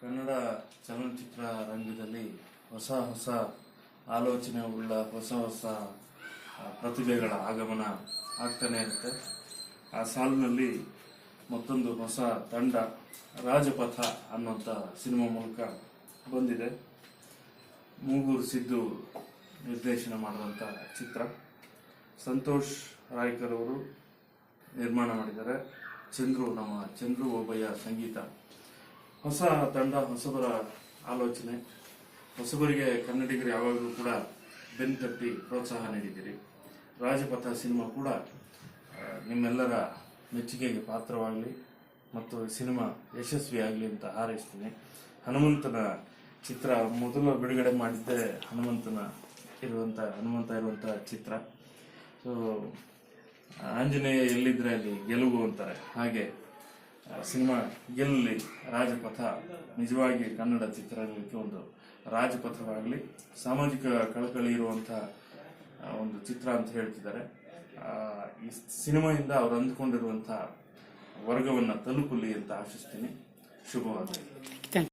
ಕನ್ನಡ ಚಲನಚಿತ್ರ ರಂಗದಲ್ಲಿ ಹೊಸ ಹೊಸ ಆಲೋಚನೆ ಉಳ್ಳ ಹೊಸ ಹೊಸ ಪ್ರತಿಭೆಗಳ ಆಗಮನ ಆಗ್ತಾನೆ ಇರುತ್ತೆ. ಆ ಸಾಲಿನಲ್ಲಿ ಮತ್ತೊಂದು ಹೊಸ ತಂಡ ರಾಜಪಥ ಅನ್ನುವಂಥ ಸಿನಿಮಾ ಮೂಲಕ ಬಂದಿದೆ. ಮೂಗೂರು ಸಿದ್ದು ನಿರ್ದೇಶನ ಮಾಡಿದಂಥ ಚಿತ್ರ. ಸಂತೋಷ್ ರಾಯ್ಕರ್ ಅವರು ನಿರ್ಮಾಣ ಮಾಡಿದ್ದಾರೆ. ನಮ್ಮ ಚಂದ್ರು ಓಬಯ್ಯ ಸಂಗೀತ. ಹೊಸ ತಂಡ, ಹೊಸಬರ ಆಲೋಚನೆ. ಹೊಸಬರಿಗೆ ಕನ್ನಡಿಗರು ಯಾವಾಗಲೂ ಕೂಡ ಬೆನ್ನು ತಟ್ಟಿ ಪ್ರೋತ್ಸಾಹ ನೀಡಿದ್ದೀರಿ. ರಾಜಪಥ ಸಿನಿಮಾ ಕೂಡ ನಿಮ್ಮೆಲ್ಲರ ಮೆಚ್ಚುಗೆಗೆ ಪಾತ್ರವಾಗಲಿ ಮತ್ತು ಸಿನಿಮಾ ಯಶಸ್ವಿಯಾಗಲಿ ಅಂತ ಹಾರೈಸ್ತೀನಿ. ಹನುಮಂತನ ಚಿತ್ರ ಮೊದಲು ಬಿಡುಗಡೆ ಮಾಡಿದ್ದೆ ಹನುಮಂತ ಇರುವಂಥ ಚಿತ್ರ. ಸೊ ಆಂಜನೇಯ ಎಲ್ಲಿದ್ರೆ ಅಲ್ಲಿ ಗೆಲುವು ಅಂತಾರೆ, ಹಾಗೆ ಸಿನಿಮಾ ಗೆಲ್ಲಲಿ. ರಾಜಪಥ ನಿಜವಾಗಿ ಕನ್ನಡ ಚಿತ್ರರಂಗಕ್ಕೆ ಒಂದು ರಾಜಪಥವಾಗಲಿ, ಸಾಮಾಜಿಕ ಕಳಕಳಿ ಇರುವಂಥ ಒಂದು ಚಿತ್ರ ಅಂತ ಹೇಳ್ತಿದ್ದಾರೆ. ಈ ಸಿನಿಮಾಯಿಂದ ಅವರು ಅಂದುಕೊಂಡಿರುವಂಥ ವರ್ಗವನ್ನು ತಲುಪಲಿ ಅಂತ ಆಶಿಸ್ತೀನಿ. ಶುಭವಾಗಲಿ.